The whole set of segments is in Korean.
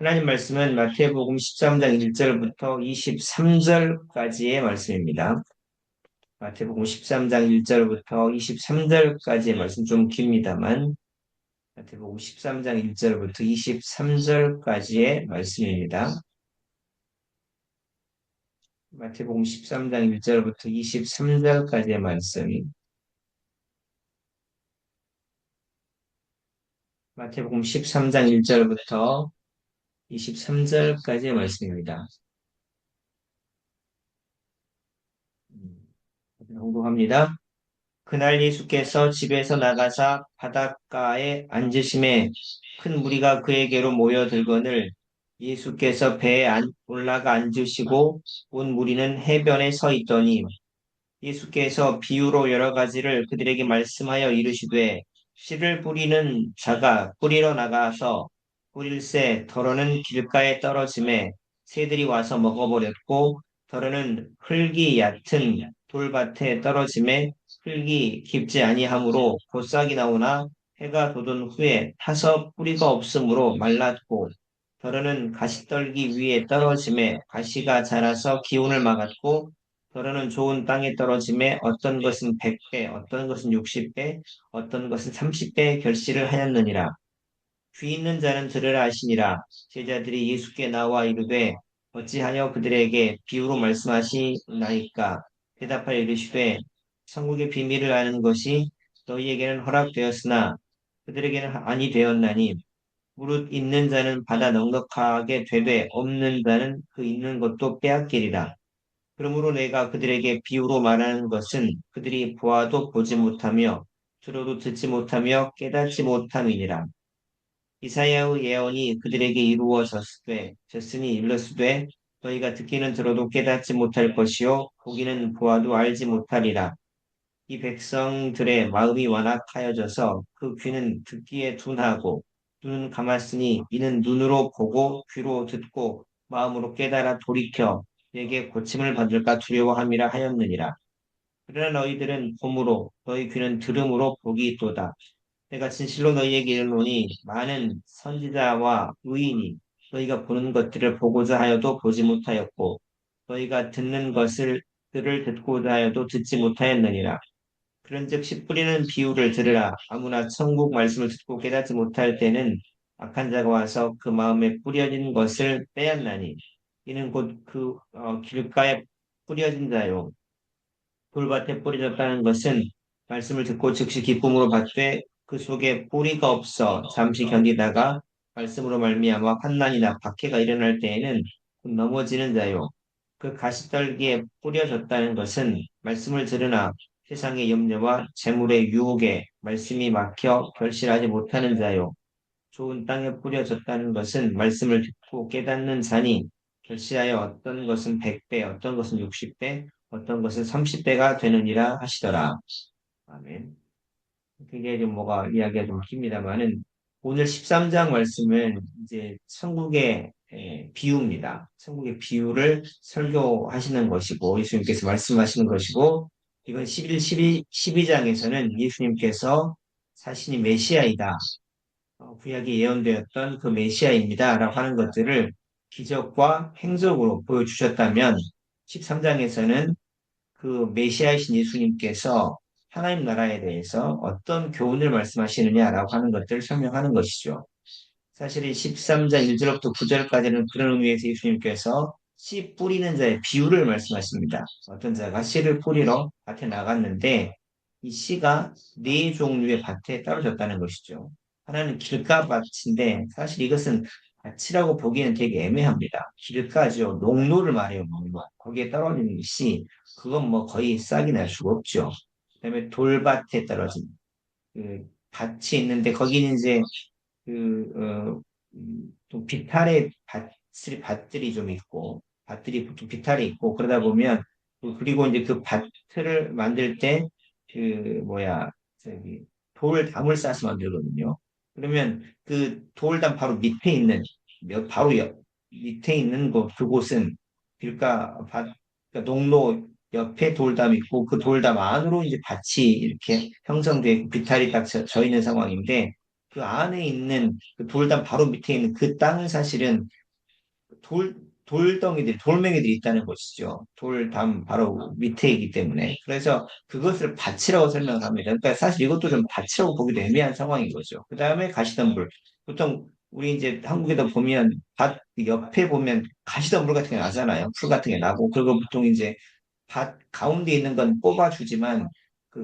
하나님 말씀은 마태복음 13장 1절부터 23절까지의 말씀입니다. 마태복음 13장 1절부터 23절까지의 말씀 좀 깁니다만 마태복음 13장 1절부터 23절까지의 말씀입니다. 마태복음 13장 1절부터 23절까지의 말씀. 마태복음 13장 1절부터 23절까지의 말씀입니다. 공부합니다. 그날 예수께서 집에서 나가사 바닷가에 앉으심에 큰 무리가 그에게로 모여들거늘 예수께서 배에 올라가 앉으시고 온 무리는 해변에 서 있더니 예수께서 비유로 여러 가지를 그들에게 말씀하여 이르시되 씨를 뿌리는 자가 뿌리러 나가서 뿌릴새 더러는 길가에 떨어짐에 새들이 와서 먹어버렸고 더러는 흙이 얕은 돌밭에 떨어짐에 흙이 깊지 아니하므로 곧 싹이 나오나 해가 돋은 후에 타서 뿌리가 없으므로 말랐고 더러는 가시떨기 위에 떨어짐에 가시가 자라서 기운을 막았고 더러는 좋은 땅에 떨어짐에 어떤 것은 100배, 어떤 것은 60배, 어떤 것은 30배 결실을 하였느니라. 귀 있는 자는 들으라 하시니라. 제자들이 예수께 나와 이르되 어찌하여 그들에게 비유로 말씀하시나이까? 대답하여 이르시되 천국의 비밀을 아는 것이 너희에게는 허락되었으나 그들에게는 아니 되었나니 무릇 있는 자는 받아 넉넉하게 되되 없는 자는 그 있는 것도 빼앗기리라. 그러므로 내가 그들에게 비유로 말하는 것은 그들이 보아도 보지 못하며 들어도 듣지 못하며 깨닫지 못함이니라. 이사야의 예언이 그들에게 이루어졌으니 일렀으되 너희가 듣기는 들어도 깨닫지 못할 것이요 보기는 보아도 알지 못하리라. 이 백성들의 마음이 완악하여져서 그 귀는 듣기에 둔하고 눈은 감았으니 이는 눈으로 보고 귀로 듣고 마음으로 깨달아 돌이켜 내게 고침을 받을까 두려워함이라 하였느니라. 그러나 너희들은 봄으로 너희 귀는 들음으로 복이 있도다. 내가 진실로 너희에게 이르노니 많은 선지자와 의인이 너희가 보는 것들을 보고자 하여도 보지 못하였고 너희가 듣는 것을 들을 듣고자 하여도 듣지 못하였느니라. 그런즉 씨 뿌리는 비유를 들으라. 아무나 천국 말씀을 듣고 깨닫지 못할 때는 악한 자가 와서 그 마음에 뿌려진 것을 빼앗나니 이는 곧 그 길가에 뿌려진 자요. 돌밭에 뿌려졌다는 것은 말씀을 듣고 즉시 기쁨으로 받되 그 속에 뿌리가 없어 잠시 견디다가 말씀으로 말미암아 환난이나 박해가 일어날 때에는 곧 넘어지는 자요. 그 가시떨기에 뿌려졌다는 것은 말씀을 들으나 세상의 염려와 재물의 유혹에 말씀이 막혀 결실하지 못하는 자요. 좋은 땅에 뿌려졌다는 것은 말씀을 듣고 깨닫는 자니 결실하여 어떤 것은 100배, 어떤 것은 60배, 어떤 것은 30배가 되느니라 하시더라. 아멘. 그게 좀 뭐가 이야기가 좀 깁니다만은 오늘 13장 말씀은 이제 천국의 비유입니다. 천국의 비유를 설교하시는 것이고 예수님께서 말씀하시는 것이고 이건 12장에서는 예수님께서 자신이 메시아이다. 구약에 예언되었던 그 메시아입니다라고 하는 것들을 기적과 행적으로 보여주셨다면 13장에서는 그 메시아이신 예수님께서 하나님 나라에 대해서 어떤 교훈을 말씀하시느냐라고 하는 것들을 설명하는 것이죠. 사실 이 13장 1절부터 9절까지는 그런 의미에서 예수님께서 씨 뿌리는 자의 비유를 말씀하십니다. 어떤 자가 씨를 뿌리러 밭에 나갔는데 이 씨가 네 종류의 밭에 떨어졌다는 것이죠. 하나는 길가밭인데 사실 이것은 밭이라고 보기에는 되게 애매합니다. 길가죠. 농로를 말해요. 농로. 거기에 떨어지는 씨 그건 뭐 거의 싹이 날 수가 없죠. 그다음에 돌밭에 떨어진 그 밭이 있는데 거기는 이제 그, 또 비탈의 밭들이 좀 있고, 밭들이 좀 비탈이 있고, 그러다 보면, 그리고 이제 그 밭을 만들 때, 저기, 돌담을 싸서 만들거든요. 그러면 그 돌담 바로 밑에 있는, 바로 밑에 있는 그곳은 길가, 그러니까 농로 옆에 돌담이 있고, 그 돌담 안으로 이제 밭이 이렇게 형성돼 있고, 비탈이 딱 져 있는 상황인데, 그 안에 있는 그 돌담 바로 밑에 있는 그 땅은 사실은 돌, 돌덩이들이, 돌멩이들이 있다는 것이죠. 돌담 바로 밑에이기 때문에. 그래서 그것을 밭이라고 설명을 합니다. 그러니까 사실 이것도 좀 밭이라고 보기도 애매한 상황인 거죠. 그 다음에 가시덤불. 보통 우리 이제 한국에도 보면 밭 옆에 보면 가시덤불 같은 게 나잖아요. 풀 같은 게 나고. 그리고 보통 이제 밭 가운데 있는 건 뽑아주지만 그,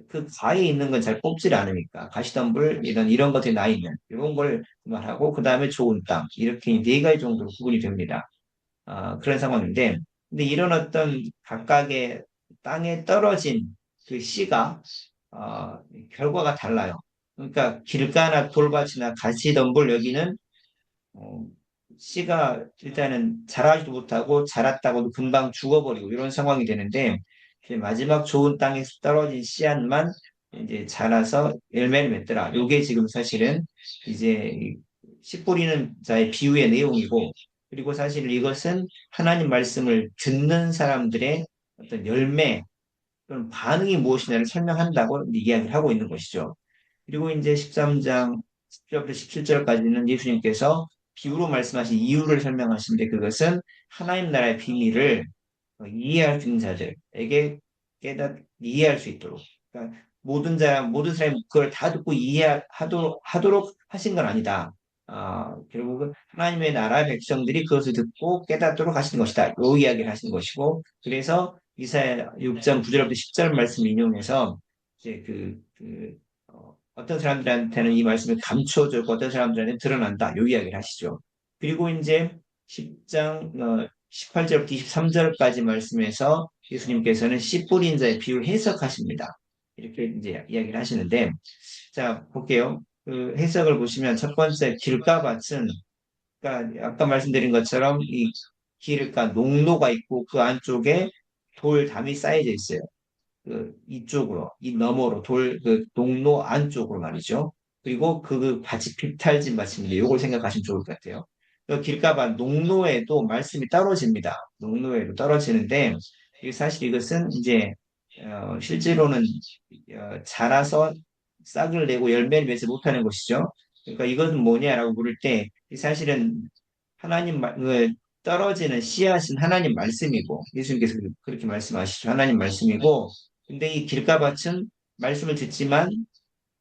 그 가에 있는 건 잘 뽑질 않으니까 가시덤불 이런 것들이 나 있는 이런 걸 말하고 그 다음에 좋은 땅 이렇게 네 가지 정도로 구분이 됩니다. 그런 상황인데 근데 이런 어떤 각각의 땅에 떨어진 그 씨가 결과가 달라요. 그러니까 길가나 돌밭이나 가시덤불 여기는 어, 씨가 일단은 자라지도 못하고 자랐다고도 금방 죽어버리고 이런 상황이 되는데 이제 마지막 좋은 땅에서 떨어진 씨앗만 이제 자라서 열매를 맺더라. 요게 지금 사실은 이제 씨 뿌리는 자의 비유의 내용이고 그리고 사실 이것은 하나님 말씀을 듣는 사람들의 어떤 열매 또는 반응이 무엇이냐를 설명한다고 이야기를 하고 있는 것이죠. 그리고 이제 13장 10절부터 17절까지는 예수님께서 비유로 말씀하신 이유를 설명하시는데 그것은 하나님 나라의 비밀을 이해할 수 있는 자들에게 이해할 수 있도록. 그러니까 모든 사람이 그걸 다 듣고 이해하도록 하신 건 아니다. 결국은 하나님의 나라 백성들이 그것을 듣고 깨닫도록 하시는 것이다. 요 이야기를 하시는 것이고, 그래서 이사야 6장 9절부터 10절 말씀 인용해서 이제 어떤 사람들한테는 이 말씀을 감춰주고 어떤 사람들한테는 드러난다. 요 이야기를 하시죠. 그리고 이제 10장 18절부터 23절까지 말씀에서 예수님께서는 씨 뿌린 자의 비유를 해석하십니다. 이렇게 이제 이야기를 하시는데, 자, 볼게요. 그 해석을 보시면 첫 번째 길가밭은, 그러니까 아까 말씀드린 것처럼 이 길가 농로가 있고 그 안쪽에 돌담이 쌓여져 있어요. 그 이쪽으로, 이 너머로 그 농로 안쪽으로 말이죠. 그리고 그 밭이 비탈진 밭입니다. 요걸 생각하시면 좋을 것 같아요. 그 길가밭 농로에도 말씀이 떨어집니다. 농로에도 떨어지는데 사실 이것은 이제 실제로는 자라서 싹을 내고 열매를 맺지 못하는 것이죠. 그러니까 이것은 뭐냐라고 물을 때 사실은 떨어지는 씨앗은 하나님 말씀이고 예수님께서 그렇게 말씀하시죠. 하나님 말씀이고 근데 이 길가밭은 말씀을 듣지만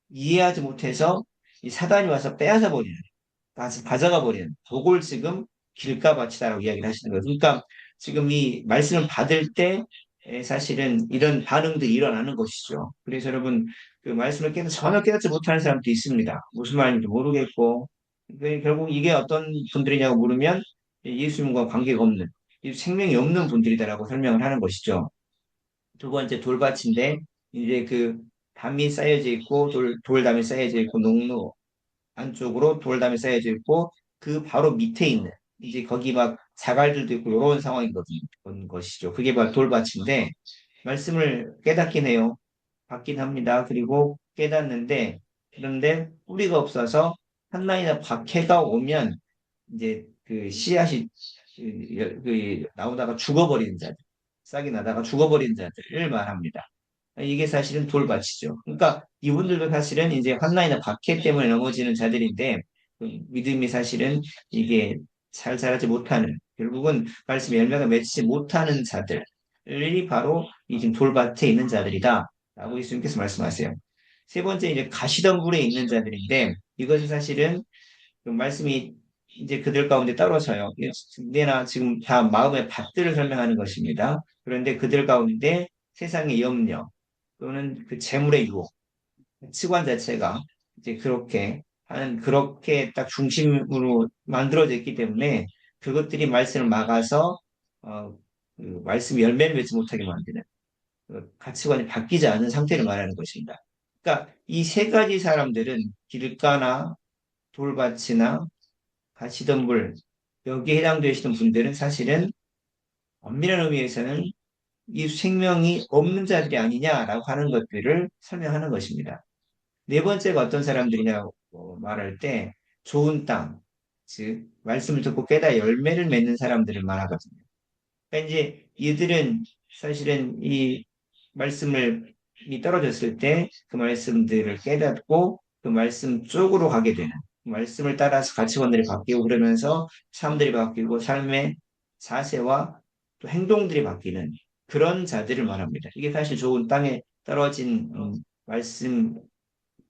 이해하지 못해서 이 사단이 와서 빼앗아 버리는, 가져가 버리는, 그걸 지금 길가밭이다라고 이야기를 하시는 거예요. 그러니까 지금 이 말씀을 받을 때 사실은 이런 반응들이 일어나는 것이죠. 그래서 여러분 그 말씀을 전혀 깨닫지 못하는 사람도 있습니다. 무슨 말인지 모르겠고 결국 이게 어떤 분들이냐고 물으면 예수님과 관계가 없는 생명이 없는 분들이다라고 설명을 하는 것이죠. 두 번째 돌밭인데 이제 그 담이 쌓여져 있고 돌담이 쌓여져 있고 농로 안쪽으로 돌담이 쌓여져 있고 그 바로 밑에 있는 이제 거기 막 자갈들도 있고 이런 상황이거든요. 그런 것이죠. 그게 바로 돌밭인데 말씀을 깨닫긴 해요. 받긴 합니다. 그리고 깨닫는데 그런데 뿌리가 없어서 한라이나 박해가 오면 이제 그 씨앗이 나오다가 죽어버리는 자들, 싹이 나다가 죽어버리는 자들을 말합니다. 이게 사실은 돌밭이죠. 그러니까 이분들도 사실은 이제 환난이나 박해 때문에 넘어지는 자들인데 그 믿음이 사실은 이게 잘 자라지 못하는 결국은 말씀 열매가 맺지 못하는 자들이 바로 이 지금 돌밭에 있는 자들이다라고 예수님께서 말씀하세요. 세 번째 이제 가시덤불에 있는 자들인데 이것은 사실은 그 말씀이 이제 그들 가운데 떨어져요. 내나 지금 다 마음의 밭들을 설명하는 것입니다. 그런데 그들 가운데 세상의 염려 또는 그 재물의 유혹, 치관 자체가 이제 그렇게 딱 중심으로 만들어져 있기 때문에 그것들이 말씀을 막아서 어, 그 말씀 열매를 맺지 못하게 만드는 그 가치관이 바뀌지 않은 상태를 말하는 것입니다. 그러니까 이 세 가지 사람들은 길가나 돌밭이나 가시덤불 여기에 해당되시는 분들은 사실은 엄밀한 의미에서는 이 생명이 없는 자들이 아니냐라고 하는 것들을 설명하는 것입니다. 네 번째가 어떤 사람들이냐고 말할 때 좋은 땅, 즉 말씀을 듣고 깨달아 열매를 맺는 사람들을 말하거든요. 그러니까 이제 이들은 사실은 이 말씀을 이 떨어졌을 때 그 말씀들을 깨닫고 그 말씀 쪽으로 가게 되는, 그 말씀을 따라서 가치관들이 바뀌고 그러면서 삶들이 바뀌고 삶의 자세와 또 행동들이 바뀌는 그런 자들을 말합니다. 이게 사실 좋은 땅에 떨어진 말씀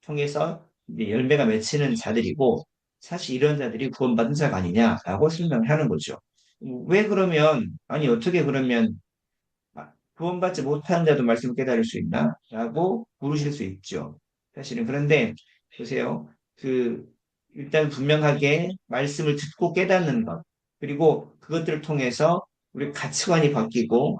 통해서 이제 열매가 맺히는 자들이고 사실 이런 자들이 구원받은 자가 아니냐라고 설명하는 거죠. 왜 그러면 아니 어떻게 그러면 구원받지 못한 자도 말씀을 깨달을 수 있나? 라고 물으실 수 있죠. 사실은 그런데 보세요. 그 일단 분명하게 말씀을 듣고 깨닫는 것 그리고 그것들을 통해서 우리 가치관이 바뀌고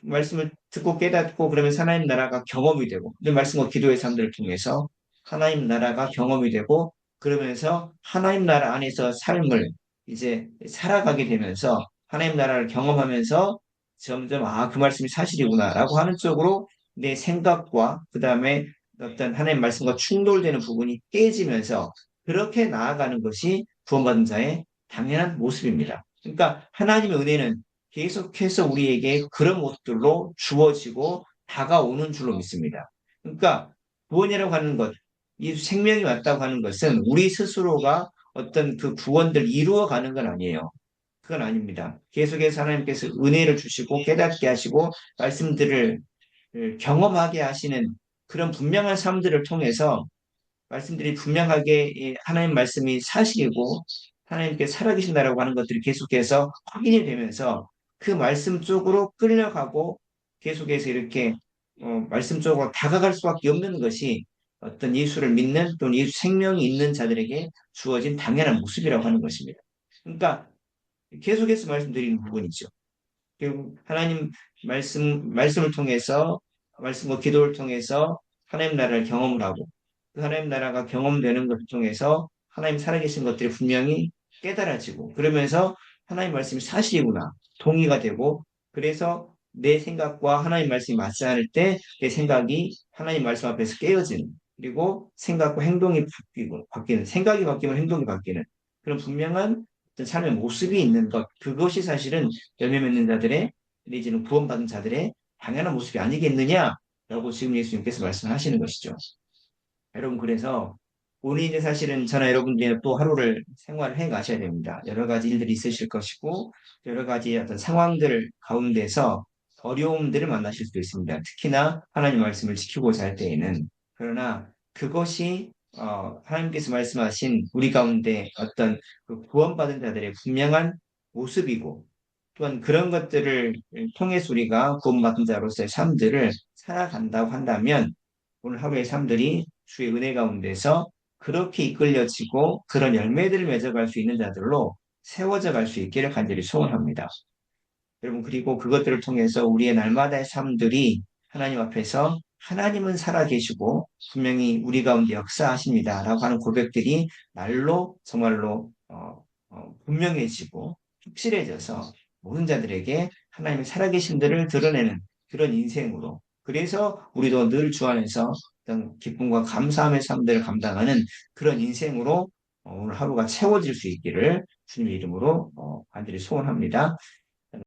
말씀을 듣고 깨닫고 그러면 하나님 나라가 경험이 되고 그 말씀과 기도의 삶들을 통해서 하나님 나라가 경험이 되고 그러면서 하나님 나라 안에서 삶을 이제 살아가게 되면서 하나님 나라를 경험하면서 점점 그 말씀이 사실이구나라고 하는 쪽으로 내 생각과 그 다음에 어떤 하나님 말씀과 충돌되는 부분이 깨지면서 그렇게 나아가는 것이 구원받은 자의 당연한 모습입니다. 그러니까 하나님의 은혜는 계속해서 우리에게 그런 모습들로 주어지고 다가오는 줄로 믿습니다. 그러니까 구원이라고 하는 것, 이 생명이 왔다고 하는 것은 우리 스스로가 어떤 그 구원들 이루어가는 건 아니에요. 그건 아닙니다. 계속해서 하나님께서 은혜를 주시고 깨닫게 하시고 말씀들을 경험하게 하시는 그런 분명한 삶들을 통해서 말씀들이 분명하게 하나님 말씀이 사실이고 하나님께 살아계신다라고 하는 것들이 계속해서 확인이 되면서 그 말씀 쪽으로 끌려가고 계속해서 이렇게 말씀 쪽으로 다가갈 수밖에 없는 것이 어떤 예수를 믿는 또는 예수 생명이 있는 자들에게 주어진 당연한 모습이라고 하는 것입니다. 그러니까 계속해서 말씀드리는 부분이죠. 결국 하나님 말씀을 통해서 말씀과 기도를 통해서 하나님 나라를 경험을 하고 그 하나님 나라가 경험되는 것을 통해서 하나님 살아계신 것들이 분명히 깨달아지고 그러면서 하나님 말씀이 사실이구나 동의가 되고 그래서 내 생각과 하나님 말씀이 맞지 않을 때 내 생각이 하나님 말씀 앞에서 깨어지는 그리고 생각과 행동이 바뀌는 생각이 바뀌면 행동이 바뀌는 그런 분명한 어떤 삶의 모습이 있는 것 그것이 사실은 열매 맺는 자들의 내지는 구원받은 자들의 당연한 모습이 아니겠느냐라고 지금 예수님께서 말씀하시는 것이죠. 여러분 그래서 오늘 이제 사실은 저나 여러분들이 또 하루를 생활을 해 가셔야 됩니다. 여러 가지 일들이 있으실 것이고 여러 가지 어떤 상황들 가운데서 어려움들을 만나실 수도 있습니다. 특히나 하나님 말씀을 지키고자 할 때에는 그러나 그것이 하나님께서 말씀하신 우리 가운데 어떤 그 구원받은 자들의 분명한 모습이고 또한 그런 것들을 통해서 우리가 구원받은 자로서의 삶들을 살아간다고 한다면 오늘 하루의 삶들이 주의 은혜 가운데서 그렇게 이끌려지고 그런 열매들을 맺어갈 수 있는 자들로 세워져 갈 수 있기를 간절히 소원합니다. 여러분 그리고 그것들을 통해서 우리의 날마다의 삶들이 하나님 앞에서 하나님은 살아계시고 분명히 우리 가운데 역사하십니다. 라고 하는 고백들이 날로 정말로 분명해지고 확실해져서 모든 자들에게 하나님의 살아계심들을 드러내는 그런 인생으로 그래서 우리도 늘 주 안에서 어떤 기쁨과 감사함의 삶들을 감당하는 그런 인생으로 오늘 하루가 채워질 수 있기를 주님의 이름으로 간절히 소원합니다.